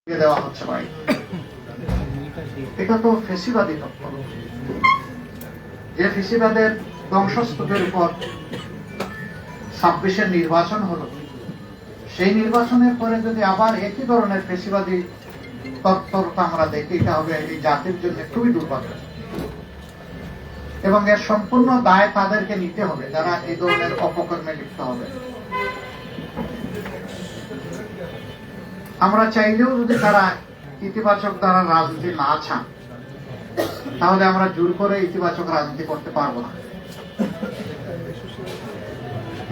দেওয়া হচ্ছে ভাই, এটা তো ফেসিবাদী তত্ত্ব। যে ফেসিবাদের ধ্বংসস্তূপের উপর 26-এর নির্বাচন হলো, সেই নির্বাচনের পরে যদি আবার একই ধরনের ফেসিবাদী তৎপরতা আমরা দেখি, এটা হবে এই জাতির জন্য খুবই দুর্ভাগ্য। এবং এর সম্পূর্ণ দায় তাদেরকে নিতে হবে যারা এই ধরনের অপকর্মে লিপ্ত হবে। আমরা চাইলেও যদি তারা ইতিবাচক দ্বারা রাজনীতি না চান, তাহলে আমরা জোর করে ইতিবাচক রাজনীতি করতে পারবো না।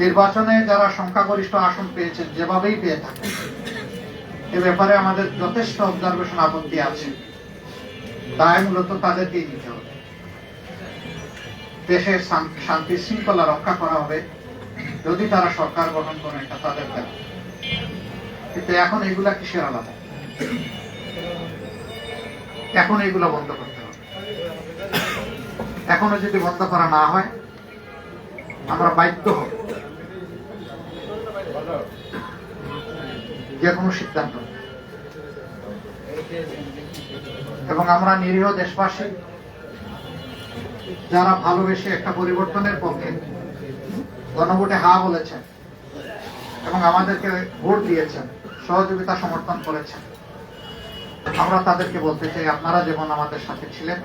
নির্বাচনে যারা সংখ্যাগরিষ্ঠ আসন পেয়েছেন, যেভাবেই পেয়ে থাকেন, এ ব্যাপারে আমাদের যথেষ্ট অবজারভেশন আপত্তি আছে। দায় মূলত তাদেরকেই নিতে হবে। দেশের শান্তি শৃঙ্খলা রক্ষা করা হবে যদি তারা সরকার গঠন করে, এটা তাদের দায়। কিন্তু এখন এগুলা কিসের আলাদা? এখন এগুলো বন্ধ করতে হবে। এখনো যদি বন্ধ করা না হয়, আমরা বাধ্য হব যে কোনো সিদ্ধান্ত। এবং আমরা নিরীহ দেশবাসী যারা ভালোবেসে একটা পরিবর্তনের পক্ষে গণভোটে হা বলেছেন এবং আমাদেরকে ভোট দিয়েছেন, সহযোগিতা সমর্থন করেছেন, আমরা তাদেরকে বলতে চাই, আপনারা যেমন আমাদের সাথে ছিলেন,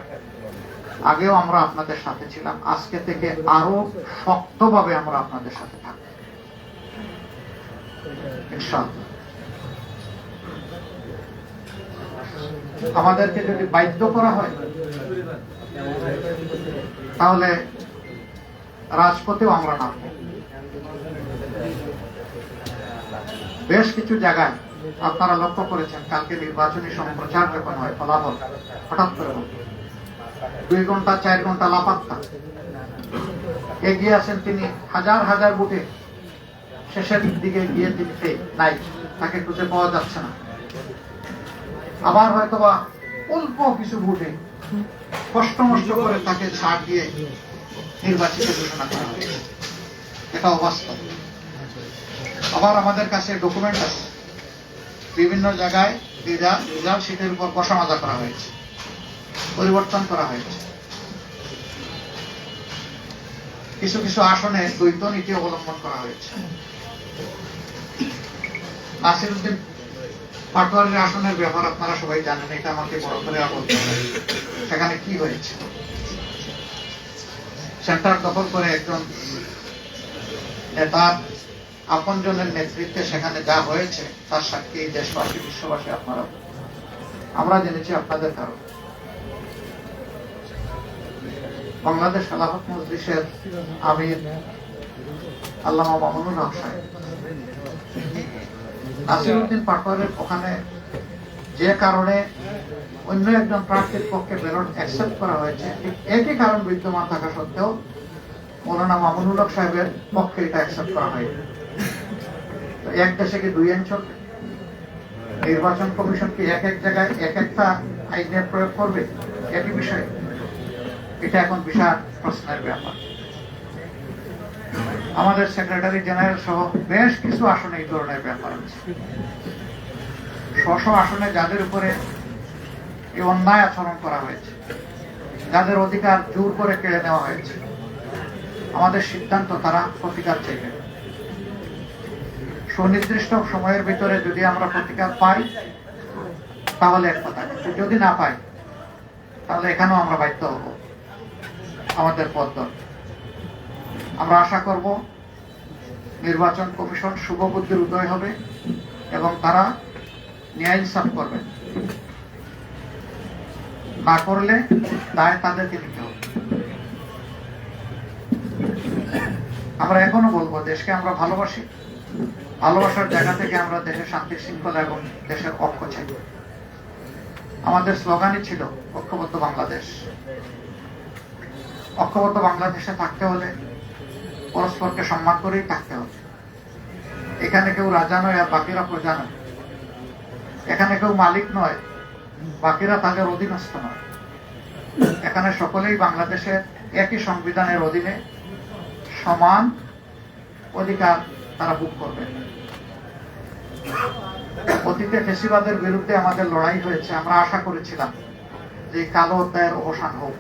আগেও আমরা আপনাদের সাথে ছিলাম, আজকে থেকে আরো শক্তভাবে আমরা আপনাদের সাথে থাকব ইনশাআল্লাহ। আমাদেরকে যদি বাধ্য করা হয়, তাহলে রাজপথেও আমরা নামব। বেশ কিছু জায়গায় আপনারা লক্ষ্য করেছেন, কালকে নির্বাচনী সম্প্রচার যখন হয়, ফলাফল হঠাৎ করে 2 ঘন্টা 4 ঘন্টা লাপাত্তা। এগিয়ে আছেন তিনি হাজার হাজার ভোটে, শেষের দিকে গিয়ে তিনি নাই, তাকে খুঁজে পাওয়া যাচ্ছে না। আবার হয়তোবা অল্প কিছু ভোটে কষ্ট মষ্ট করে তাকে ছাড় দিয়ে নির্বাচিত ঘোষণা করা হয়েছে। এটা অবাস্তব। আবার আমাদের কাছে ডকুমেন্ট আছে, বিভিন্ন জায়গায় রিজার্ভ সিটের উপর বসামাজা করা হয়েছে, পরিবর্তন করা হয়েছে। কিছু কিছু আসনে দ্বৈত নীতি অবলম্বন করা হয়েছে। নাসিরউদ্দিন পাটোয়ারির আসনের ব্যাপার আপনারা সবাই জানেন, এটা আমাকে বড় করে বলতে হবে। সেখানে কি হয়েছে? সেন্টার দখল করে একজন নেতার আপনজনের নেতৃত্বে সেখানে যা হয়েছে, তার সাক্ষী দেশবাসী, বিশ্ববাসী, আপনারা, আমরা জেনেছি আপনাদের কারণ। বাংলাদেশ খেলাফত মজলিসের আমির আল্লামা মামুনুল হক সাহেব নাসিরউদ্দিন পাটোয়ারির ওখানে যে কারণে অন্য একজন প্রার্থীর পক্ষে ব্যালট অ্যাকসেপ্ট করা হয়েছে, একই কারণ বিদ্যমান থাকা সত্ত্বেও মৌলানা মামুনুল হক সাহেবের পক্ষে এটা অ্যাকসেপ্ট করা হয়নি। এক দেশে কি 2 আইন চলবে? নির্বাচন কমিশন কি এক এক জায়গায় এক একটা আইনের প্রয়োগ করবে একই বিষয়ে? এটা এখন বিশাল প্রশ্নের ব্যাপার। আমাদের সেক্রেটারি জেনারেল সহ বেশ কিছু আসনে এই ধরনের ব্যাপার আছে। স্ব আসনে যাদের উপরে এই অন্যায় আচরণ করা হয়েছে, যাদের অধিকার জোর করে কেড়ে নেওয়া হয়েছে, আমাদের সিদ্ধান্ত তারা প্রতিকার চাইবে। সুনির্দিষ্ট সময়ের ভিতরে যদি আমরা প্রতিকার পাই তাহলে এক কথা, যদি না পাই তাহলে এখানেও আমরা বাধ্য হব আমাদের পথ। আমরা আশা করব নির্বাচন কমিশন শুভ বুদ্ধির উদয় হবে এবং তারা ন্যায় ইনসাফ করবে। না করলে দায় তাদেরকে নিতে হবে। আমরা এখনো বলবো, দেশকে আমরা ভালোবাসি, ভালোবাসার জায়গা থেকে আমরা দেশের শান্তি শৃঙ্খলা এবং দেশের ঐক্য চাই। আমাদের স্লোগানই ছিল ঐক্যবদ্ধ বাংলাদেশ। ঐক্যবদ্ধ বাংলাদেশে থাকতে হলে পরস্পরকে সম্মান করেই থাকতে হবে। এখানে কেউ রাজা নয় আর বাকিরা প্রজা নয়। এখানে কেউ মালিক নয়, বাকিরা তাদের অধীনস্থ নয়। এখানে সকলেই বাংলাদেশের একই সংবিধানের অধীনে সমান অধিকার তারা ভোগ করবে। অতীতে ফেসিবাদের বিরুদ্ধে আমাদের লড়াই হয়েছে। আমরা আশা করেছিলাম যে কালো অধ্যায়ের অবসান হোক,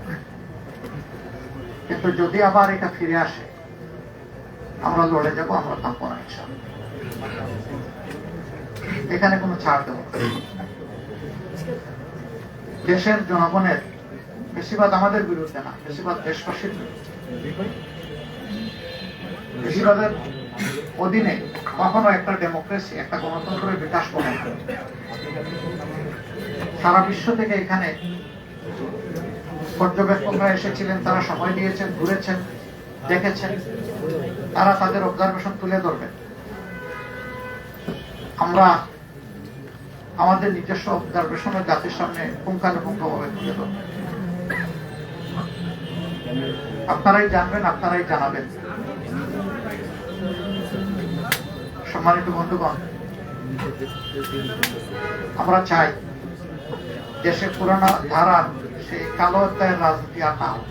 কিন্তু যদি আবার এটা ফিরে আসে আমরা লড়ে যাব, আমরা থাকবো না ইনশাআল্লাহ। এখানে কোনো ছাড় দেব না। দেশের জনগণের বেশিরভাগ আমাদের বিরুদ্ধে না, বেশিরভাগ দেশবাসীর বেশিরভাগের অধীনে কখনো একটা ডেমোক্রেসি, একটা গণতন্ত্রের বিকাশ করে না। সারা বিশ্ব থেকে এখানে পর্যবেক্ষকরা এসেছিলেন, তারা সময় দিয়েছেন, ঘুরেছেন, দেখেছেন, তারা তাদের অবজারভেশন তুলে ধরবেন। আমরা আমাদের নিজস্ব অবজারভেশনের জাতির সামনে পুঙ্খানুপুঙ্খভাবে তুলে ধরব। আপনারাই জানবেন, আপনারাই জানাবেন। সম্মানিত বন্ধুগণ, আমরা চাই দেশে পুরানো ধারার সেই কালো অধ্যায়ের রাজনীতি আর না হোক,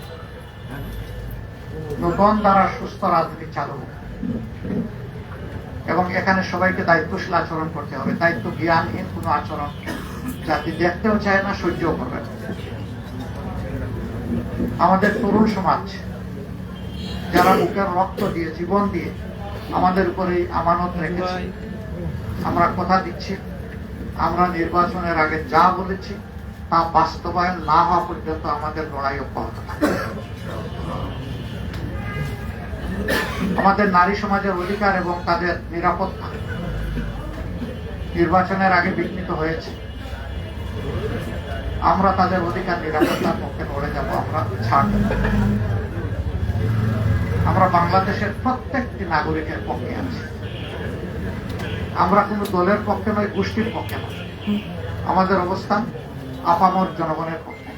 নতুন ধারার সুস্থ রাজনীতি চালু হোক। এবং এখানে সবাইকে দায়িত্বশীল আচরণ করতে হবে। দায়িত্ব জ্ঞানহীন কোনো আচরণ জাতি দেখতেও চায় না, সহ্যও করবে না। আমাদের তরুণ সমাজ যারা বুকের রক্ত দিয়ে, জীবন দিয়ে আমাদের উপরে আমানত রেখেছে, আমরা কথা দিচ্ছি, আমরা নির্বাচনের আগে যা বলেছি তা বাস্তবায়ন না হওয়া পর্যন্ত আমাদের লড়াই অব্যাহত থাকবে। আমাদের নারী সমাজের অধিকার এবং তাদের নিরাপত্তা নির্বাচনের আগে বিঘ্নিত হয়েছে। আমরা তাদের অধিকার নিরাপত্তার পক্ষে লড়ে যাব, আমরা ছাড় দেব। আমরা বাংলাদেশের প্রত্যেকটি নাগরিকের পক্ষে আছি। আমরা কোনো দলের পক্ষে নয়, গোষ্ঠীর পক্ষে নয়। আমাদের অবস্থান আপামর জনগণের পক্ষে।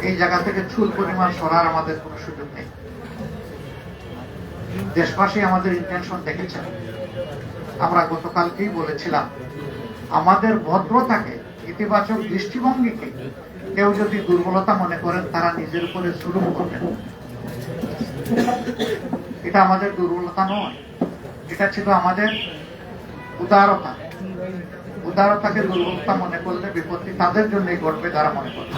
এই জায়গা থেকে চুল পরিমাণ সরার আমাদের কোনো সুযোগ নেই। দেশবাসী আমাদের ইন্টেনশন দেখেছেন। আমরা গতকালকেই বলেছিলাম, আমাদের ভদ্রতাকে, ইতিবাচক দৃষ্টিভঙ্গিকে কেউ যদি দুর্বলতা মনে করেন, তারা নিজের উপরে জুলুম করবেন। এটা আমাদের দুর্বলতা নয়, এটা ছিল আমাদের উদারতা। উদারতাকে দুর্বলতা মনে করলে বিপত্তি তাদের জন্যই ঘটবে যারা মনে করবে।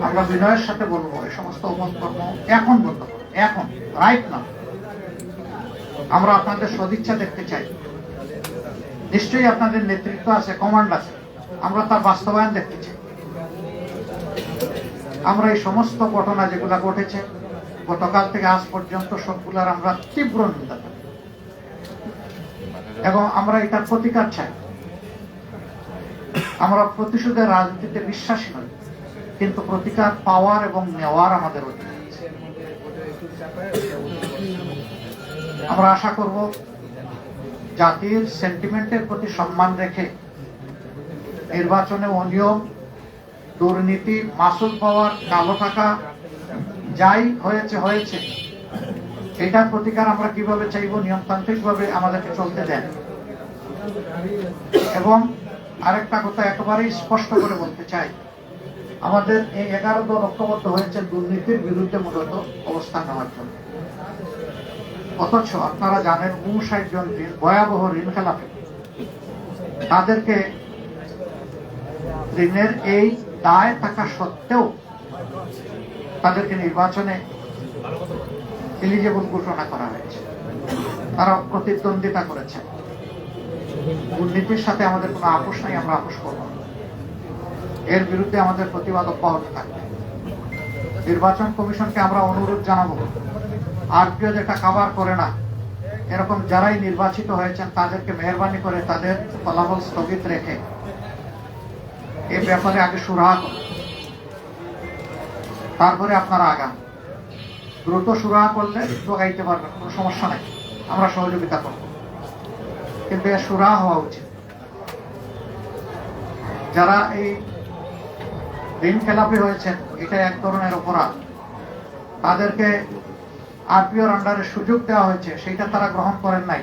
আমরা বিনয়ের সাথে বলবো, এই সমস্ত অপকর্ম এখন বন্ধ করুন, এখন, রাইট না। আমরা আপনাদের সদিচ্ছা দেখতে চাই। নিশ্চয়ই আপনাদের নেতৃত্ব আছে, কমান্ড আছে, আমরা তার বাস্তবায়ন দেখতে চাই। আমরা এই সমস্ত ঘটনা যেগুলা ঘটেছে গতকাল থেকে আজ পর্যন্ত, সবগুলার আমরা তীব্র নিন্দা করি এবং আমরা এটার প্রতিকার চাই। আমরা প্রতিশোধের রাজনীতিতে বিশ্বাসী নই, কিন্তু প্রতিকার পাওয়ার এবং নেওয়ার আমাদের অধিকার আছে। আমরা আশা করব জাতির সেন্টিমেন্টের প্রতি সম্মান রেখে নির্বাচনে অনিয়ম, দুর্নীতি, মাসুল পাওয়ার, কালো টাকা যাই হয়েছে এটার প্রতিকার আমরা কিভাবে চাইব, নিয়মতান্ত্রিক ভাবে আমাদেরকে চলতে দেন। এবং আরেকটা কথা একেবারেই স্পষ্ট করে বলতে চাই, আমাদের এই 11 দল ঐক্যবদ্ধ হয়েছে দুর্নীতির বিরুদ্ধে মূলত অবস্থান নেওয়ার জন্য। অথচ আপনারা জানেন 59 জন ভয়াবহ ঋণ খেলাপি, তাদেরকে ঋণের এই দায় থাকা সত্ত্বেও তাদেরকে নির্বাচনে এলিজেবল ঘোষণা করা হয়েছে। তারা প্রতিদ্বন্দ্বিতা করেছে। দুর্নীতির সাথে আমাদের কোনো আপোষ নাই, আমরা আপোষ করব না। এর বিরুদ্ধে আমাদের প্রতিবাদ অব্যাহত থাকবে। নির্বাচন কমিশনকে আমরা অনুরোধ জানাবো, আরপিও যেটা কভার করে না, এরকম যারাই নির্বাচিত হয়েছেন তাদেরকে মেহরবানি করে তাদের ফলাফল স্থগিত রেখে এই ব্যাপারে আগে সুরাহা করুন, তারপরে আপনারা আগান। দ্রুত সুরাহা করলে যোগাইতে পারবেন, কোনো সমস্যা নেই, আমরা সহযোগিতা করব, কিন্তু এর সুরাহা হওয়া উচিত। যারা এই ঋণ খেলাপি হয়েছেন, এটা এক ধরনের অপরাধ। তাদেরকে আরপিওর আন্ডারে সুযোগ দেওয়া হয়েছে, সেইটা তারা গ্রহণ করেন নাই।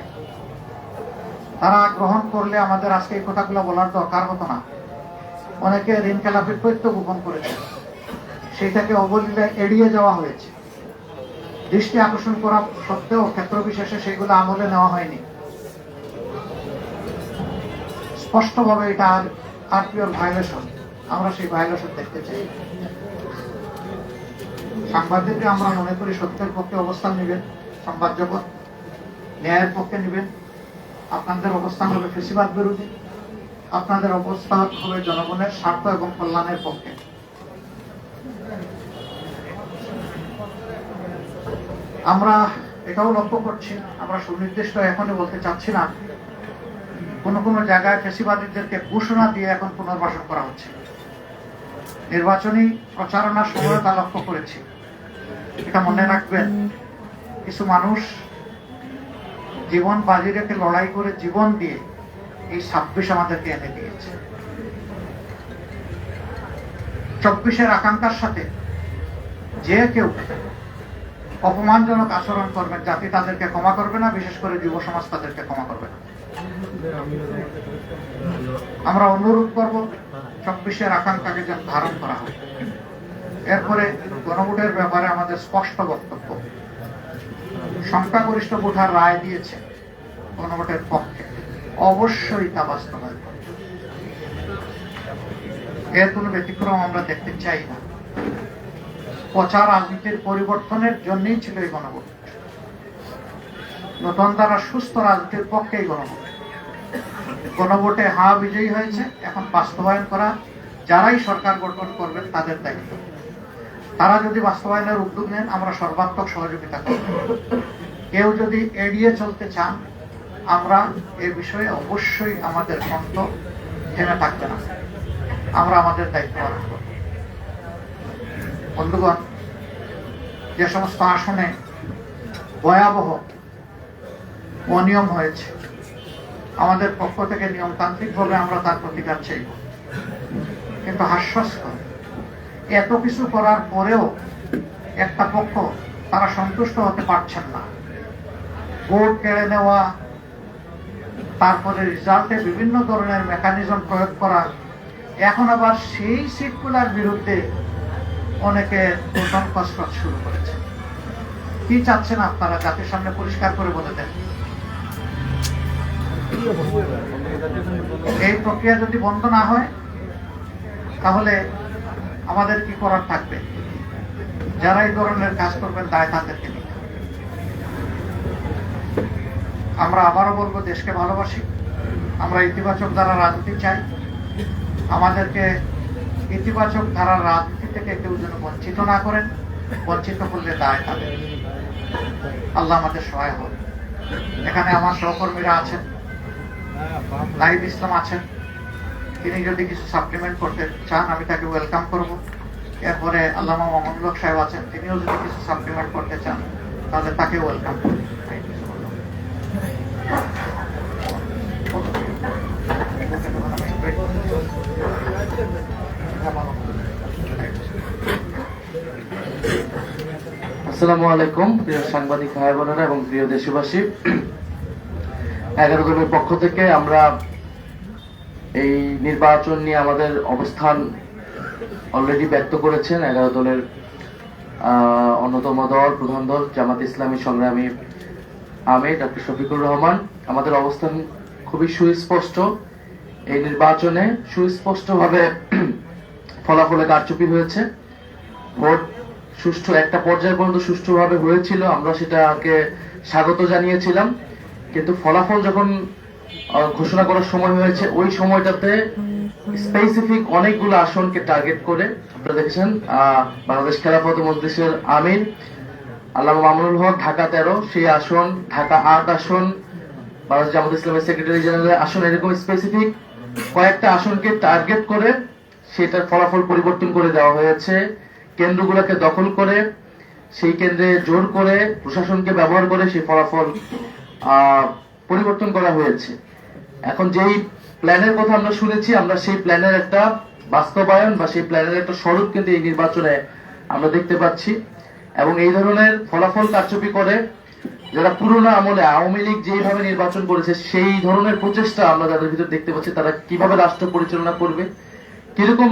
তারা গ্রহণ করলে আমাদের আজকে এই কথাগুলো বলার দরকার হতো না। অনেকে ঋণ খেলাপির তথ্য গোপন করেছে, সেইটাকে অবলীলায় এড়িয়ে যাওয়া হয়েছে। দৃষ্টি আকর্ষণ করা সত্ত্বেও ক্ষেত্র বিশেষে সেগুলো আমলে নেওয়া হয়নি। স্পষ্টভাবে এটা আরপিওর ভায়োলেশন, আমরা সেই ভায়োলেশন দেখতে চাই। সাংবাদিকরা আমরা মনে করি সত্যের পক্ষে অবস্থান নেবেন, সংবাদ জগৎ ন্যায়ের পক্ষে নেবেন। আপনাদের অবস্থান হবে ফেসিবাদ বিরোধী, আপনাদের অবস্থান হবে জনগণের স্বার্থ এবং কল্যাণের পক্ষে। আমরা এটাও লক্ষ্য করছি, আমরা সুনির্দিষ্ট এখনই বলতে চাচ্ছি না, কোন কোন জায়গায় ফেসিবাদীদেরকে ঘোষণা দিয়ে এখন পুনর্বাসন করা হচ্ছে। নির্বাচনী প্রচারণার সময় তা লক্ষ্য করেছি। এটা মনে রাখবেন, কিছু মানুষ জীবন বাজি রেখে লড়াই করে জীবন দিয়ে এই 26 আমাদেরকে এনে দিয়েছে। 24-এর আকাঙ্ক্ষার সাথে যে কেউ অপমানজনক আচরণ করবেন, জাতি তাদেরকে ক্ষমা করবে না, বিশেষ করে যুব সমাজ তাদেরকে ক্ষমা করবে না। আমরা অনুরোধ করব 24-এর আকাঙ্ক্ষাকে যেন ধারণ করা হয়। এরপরে গণভোটের ব্যাপারে আমাদের স্পষ্ট বক্তব্য। সংখ্যাগরিষ্ঠ ভোটার রায় দিয়েছে গণভোটের পক্ষে, অবশ্যই তা বাস্তবায়ন করবে। এর কোনো ব্যতিক্রম আমরা দেখতে চাই না। পচা রাজনীতির পরিবর্তনের জন্যই ছিল এই গণভোট। নতুন দ্বারা সুস্থ রাজনীতির পক্ষেই গণভোট। গণভোটে বিজয়ী হয়েছে, এখন বাস্তবায়ন করা যারাই সরকার গঠন করবেন তাদের দায়িত্ব। তারা যদি বাস্তবায়নের উদ্যোগ নেন, আমরা সর্বাত্মক সহযোগিতা করব। কেউ যদি এড়িয়ে চলতে চান, আমরা এ বিষয়ে অবশ্যই আমাদের কণ্ঠ থেমে থাকবে না, আমরা আমাদের দায়িত্ব পালন করব। বন্ধুগণ, যে সমস্ত আসনে ভয়াবহ অনিয়ম হয়েছে, আমাদের পক্ষ থেকে নিয়মতান্ত্রিকভাবে আমরা তার প্রতিকার চাইব। কিন্তু হাস্যস্কর, এত কিছু করার পরেও একটা পক্ষ তারা সন্তুষ্ট হতে পারছেন না। ভোট কেড়ে নেওয়া, তারপরে রেজাল্টে বিভিন্ন ধরনের মেকানিজম প্রয়োগ করা, এখন আবার সেই সিটগুলার বিরুদ্ধে অনেকে নতুন কসরত শুরু করেছে। কি চাচ্ছেন আপনারা? জাতির সামনে পরিষ্কার করে বলে দেন। এই প্রক্রিয়া যদি বন্ধ না হয়, তাহলে আমাদের কি করার থাকবে? যারা এই ধরনের কাজ করবেন দায় তাদেরকে নিতে। আমরা আবারও বলবো, দেশকে ভালোবাসি, আমরা ইতিবাচক ধারা রাজনীতি চাই। আমাদেরকে ইতিবাচক ধারার রাজনীতি থেকে কেউ যেন বঞ্চিত না করেন, বঞ্চিত করলে দায় তাদের। আল্লাহ আমাদের সহায় হবে। এখানে আমার সহকর্মীরা আছেন, নাহিদ ইসলাম আছেন, তিনি যদি কিছু সাপ্লিমেন্ট করতে চান আমি তাকে ওয়েলকাম করব। এরপরে আল্লামা মামুনুল হক সাহেব আছেন, তিনিও যদি কিছু সাপ্লিমেন্ট করতে চান তাহলে তাকে ওয়েলকাম করব। আসসালামু আলাইকুম প্রিয় সাংবাদিক ভাই বোনেরা এবং প্রিয় দেশবাসী। 11 দলের পক্ষ থেকে আমরা এই নির্বাচন নিয়ে আমাদের অবস্থান অলরেডি ব্যক্ত করেছেন 11 দলের অন্যতম দল, প্রধান দল জামাত ইসলামী সংগ্রামী আমির ডক্টর শফিকুর রহমান। আমাদের অবস্থান খুবই সুস্পষ্ট। এই নির্বাচনে সুস্পষ্টভাবে ফলাফলে কারচুপি হয়েছে। ভোট সুষ্ঠু একটা পর্যায় পর্যন্ত সুষ্ঠুভাবে হয়েছিল, আমরা সেটাকে স্বাগত জানিয়েছিলাম। কিন্তু ফলাফল যখন ঘোষণা করার সময় হয়েছে, ওই সময়টাতে স্পেসিফিক অনেকগুলো আসনকে টার্গেট করে আপনারা দেখেছেন বাংলাদেশ খেলাফত মজলিসের আমির আল্লামা মামুনুল হক ঢাকা 13, সেই আসন, ঢাকা 8 আসন, বাংলাদেশ জামাত ইসলামের সেক্রেটারি জেনারেলের আসন, এরকম স্পেসিফিক কয়েকটা আসনকে টার্গেট করে সেটার ফলাফল পরিবর্তন করে দেওয়া হয়েছে। কেন্দ্রগুলোকে দখল করে, সেই কেন্দ্রে জোর করে, প্রশাসনকে ব্যবহার করে সেই ফলাফল পরিবর্তন করা হয়েছে। এখন যেই প্ল্যানের কথা আমরা শুনেছি, আমরা সেই প্ল্যানের একটা বাস্তবায়ন বা সেই প্ল্যানের একটা স্বরূপ কিন্তু এই নির্বাচনে আমরা দেখতে পাচ্ছি। এবং এই ধরনের ফলাফল কারচুপি করে যারা পুরোনো আমলে আওয়ামী লীগ যেভাবে নির্বাচন করেছে, সেই ধরনের প্রচেষ্টা আমরা যাদের ভিতর দেখতে পাচ্ছি, তারা কিভাবে রাষ্ট্র পরিচালনা করবে, কিরকম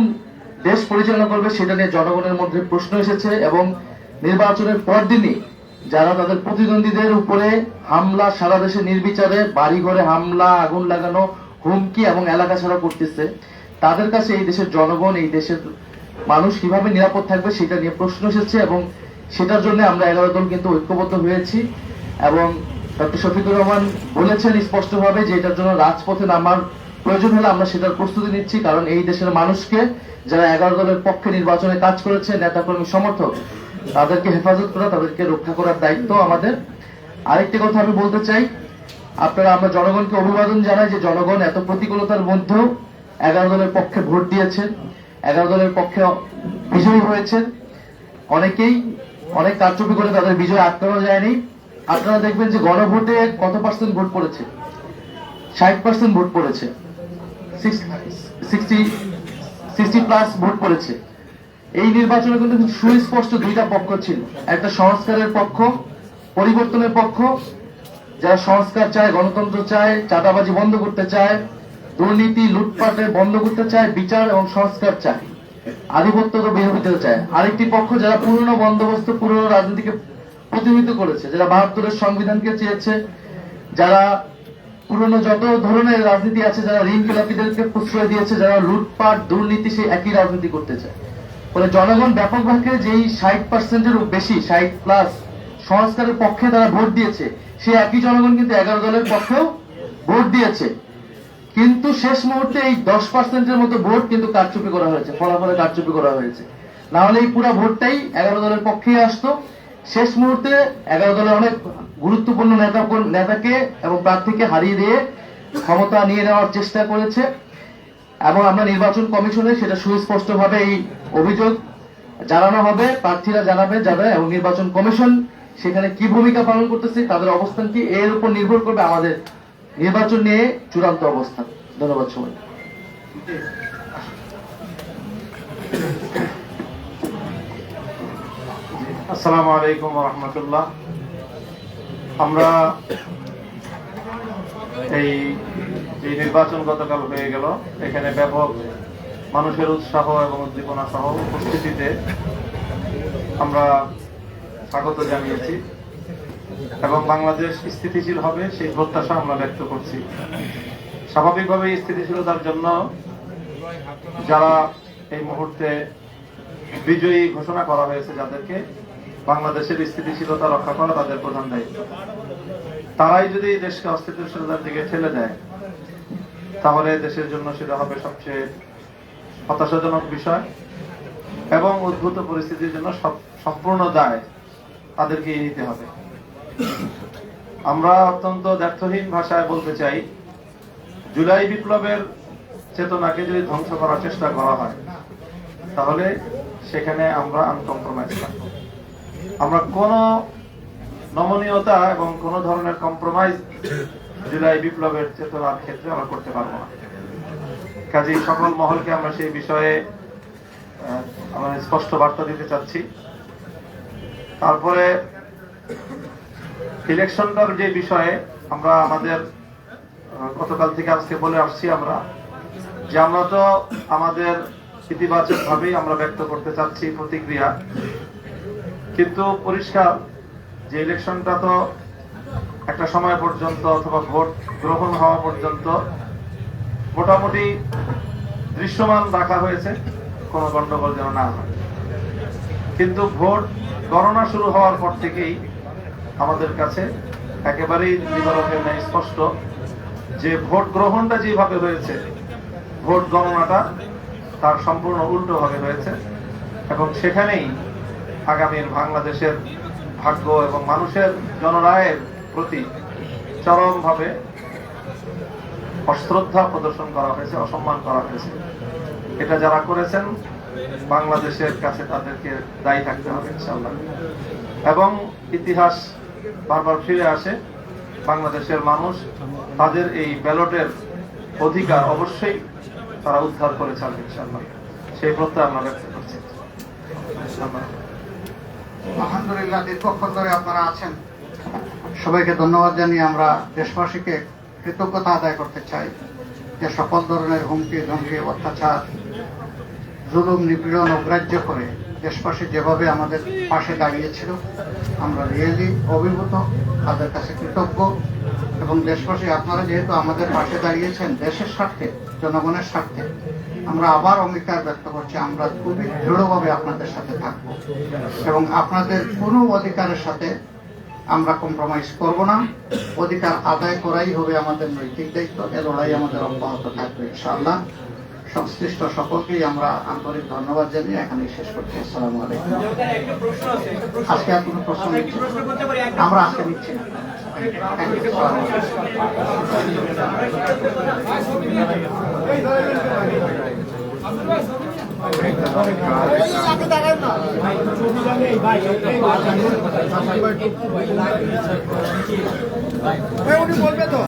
দেশ পরিচালনা করবে, সেটা নিয়ে জনগণের মধ্যে প্রশ্ন এসেছে। এবং নির্বাচনের পরদিনই যারা তাদের প্রতিদ্বন্দ্বীদের উপরে হামলা, সারা দেশে নির্বিচারে বাড়ি ঘরে হামলা, আগুন লাগানো, হুমকি এবং এলাকা ছাড়া করতেছে, তাদের কাছে এই দেশের জনগণ, এই দেশের মানুষ কিভাবে নিরাপদ থাকবে সেটা নিয়ে প্রশ্ন এসেছে, এবং সেটার জন্য আমরা 11 দল কিন্তু ঐক্যবদ্ধ হয়েছি। এবং ডক্টর শফিকুর রহমান বলেছেন স্পষ্টভাবে যে এটার জন্য রাজপথে নামার প্রয়োজন হলে আমরা সেটার প্রস্তুতি নিচ্ছি, কারণ এই দেশের মানুষকে যারা 11 দলের পক্ষে নির্বাচনে কাজ করেছে, নেতাকর্মী সমর্থক, তাদেরকে হেফাজত করা, তাদেরকে রক্ষা করার দায়িত্ব আমাদের। আরেকটি কথা আমি বলতে চাই, আমরা জনগণকে অভিবাদন জানাই যে জনগণ এত প্রতিকূলতার মধ্যেও 11 দলের পক্ষে ভোট দিয়েছেন, 11 দলের পক্ষে বিজয়ী হয়েছেন। অনেকেই অনেক কারচুপি করে তাদের বিজয় আটকানো যায়নি। আপনারা দেখবেন যে গণভোটে কত পার্সেন্ট ভোট পড়েছে, 60% ভোট পড়েছে, 60+ ভোট পড়েছে। এই নির্বাচনে কিন্তু সুস্পষ্ট দুইটা পক্ষ ছিল, একটা সংস্কারের পক্ষ, পরিবর্তনের পক্ষ, যারা সংস্কার চায়, গণতন্ত্র চায়, চাঁদাবাজি বন্ধ করতে চায়, দুর্নীতি লুটপাটে বন্ধ করতে চায়, বিচার এবং সংস্কার চায়, আধিপত্য তো বিরোধিতা চায়। আরেকটি পক্ষ যারা পুরনো বন্দোবস্ত, পুরনো রাজনীতিকে প্রতিনিধিত্ব করেছে, যারা 72-এর সংবিধানকে চেয়েছে, যারা পুরনো যত ধরনের রাজনীতি আছে, যারা ঋণ খেলাপিদেরকে প্রশ্রয় দিয়েছে, যারা লুটপাট দুর্নীতি, সেই একই রাজনীতি করতে চায়। ফলে জনগণ ব্যাপকভাবে যেই 60%-এর বেশি, 60+ সংস্কারের পক্ষে তারা ভোট দিয়েছে, সেই একই জনগণ কিন্তু 11 দলের পক্ষেও ভোট দিয়েছে। কিন্তু শেষ মুহূর্তে এই 10%-এর মতো ভোট কিন্তু কারচুপি করা হয়েছে, ফলাফলে কারচুপি করা হয়েছে। না হলে এই পুরো ভোটটাই 11 দলের পক্ষেই আসতো। শেষ মুহূর্তে 11 দলের অনেক গুরুত্বপূর্ণ নেতাকে এবং প্রার্থীকে হারিয়ে দিয়ে ক্ষমতা নিয়ে নেওয়ার চেষ্টা করেছে। এবং আমরা নির্বাচন কমিশনে সেটা সুস্পষ্টভাবে এই অভিযোগ জানানো হবে, প্রার্থীরা জানাবে যাবে, এবং নির্বাচন কমিশন সেখানে কি ভূমিকা পালন করতেছে, তাদের অবস্থান কি, এর উপর নির্ভর করবে আমাদের নির্বাচন নিয়ে চূড়ান্ত অবস্থান। ধন্যবাদ সবাই। আসসালামু আলাইকুম ওয়া রাহমাতুল্লাহ। আমরা এই নির্বাচন গতকাল হয়ে গেল, এখানে ব্যাপক মানুষের উৎসাহ এবং উদ্দীপনা সহ উপস্থিতিতে আমরা স্বাগত জানিয়েছি এবং বাংলাদেশ স্থিতিশীল হবে সেই প্রত্যাশা আমরা ব্যক্ত করছি। স্বাভাবিকভাবে স্থিতিশীলতার জন্য যারা এই মুহূর্তে বিজয়ী ঘোষণা করা হয়েছে, যাদেরকে বাংলাদেশের স্থিতিশীলতা রক্ষা করা তাদের প্রধান দায়িত্ব, তারাই যদি দেশকে অস্থিতিশীলতার দিকে ঠেলে দেয় তাহলে দেশের জন্য সেটা হবে সবচেয়ে হতাশাজনক বিষয় এবং উদ্ভূত পরিস্থিতির জন্য সম্পূর্ণ দায় তাদেরকেই নিতে হবে। আমরা অত্যন্ত দ্ব্যর্থহীন ভাষায় বলতে চাই, জুলাই বিপ্লবের চেতনাকে যদি ধ্বংস করার চেষ্টা করা হয় তাহলে সেখানে আমরা আনকম্প্রোমাইজ থাকবো। আমরা কোন নমনীয়তা এবং কোন ধরনের কম্প্রোমাইজ জুলাই বিপ্লবের চেতনার ক্ষেত্রে আমরা করতে পারবো না। কাজেই সকল মহলকে আমরা সেই বিষয়ে আমরা স্পষ্ট বার্তা দিতে চাচ্ছি। তারপরে ইলেকশনটার যে বিষয়ে আমরা আমাদের গতকাল থেকে আজকে বলে আসছি আমরা যে আমরা তো আমাদের ইতিবাচক ভাবেই আমরা ব্যক্ত করতে চাচ্ছি প্রতিক্রিয়া, কিন্তু পরিষ্কার যে ইলেকশনটা তো একটা সময় পর্যন্ত অথবা ভোট গ্রহণ হওয়া পর্যন্ত মোটামুটি দৃশ্যমান রাখা হয়েছে, কোনো গন্ডগোল যেন না হয়। কিন্তু ভোট গণনা শুরু হওয়ার পর থেকেই আমাদের কাছে একেবারেই দিবালোকের ন্যায় স্পষ্ট যে ভোট গ্রহণটা যেভাবে হয়েছে, ভোট গণনাটা তার সম্পূর্ণ উল্টো ভাবে হয়েছে এবং সেখানেই আগামীর বাংলাদেশের ভাগ্য এবং মানুষের জনরায়ের প্রতি চরমভাবে অশ্রদ্ধা প্রদর্শন করা হয়েছে, অসম্মান করা হয়েছে। এটা যারা করেছেন বাংলাদেশের কাছে তাদেরকে দায়ী থাকতে হবে ইনশাআল্লাহ। এবং ইতিহাস বারবার ফিরে আসে, বাংলাদেশের মানুষ তাদের এই ব্যালটের অধিকার অবশ্যই তারা উদ্ধার করে ছাড়বে ইনশাআল্লাহ, সেই প্রত্যয় আমরা ব্যক্ত করছি। আলহামদুলিল্লাহ, দীর্ঘক্ষণ ধরে আপনারা আছেন, সবাইকে ধন্যবাদ জানিয়ে আমরা দেশবাসীকে কৃতজ্ঞতা আদায় করতে চাই যে সকল ধরনের হুমকি ধমকি অত্যাচার জুলুম নিপীড়ন অগ্রাহ্য করে দেশবাসী যেভাবে আমাদের পাশে দাঁড়িয়েছিল আমরা রিয়েলি অভিভূত, তাদের কাছে কৃতজ্ঞ এবং এবং দেশবাসী আপনারা যেহেতু আমাদের পাশে দাঁড়িয়েছেন দেশের স্বার্থে, জনগণের স্বার্থে, আমরা আবার অঙ্গীকার ব্যক্ত করছি আমরা খুবই দৃঢ়ভাবে আপনাদের সাথে থাকব এবং আপনাদের কোনো অধিকারের সাথে আমরা কম্প্রোমাইজ করব না। অধিকার আদায় করাই হবে আমাদের নৈতিক দায়িত্ব। এ লড়াই আমাদের অব্যাহত থাকবে ইনশাআল্লাহ। সংশ্লিষ্ট সকলকেই আমরা আন্তরিক ধন্যবাদ জানিয়ে এখানে শেষ করছি। আসসালামু আলাইকুম। আজকে আর কোনো প্রশ্ন নেই, আমরা আজকে নিচ্ছি না। Thank you.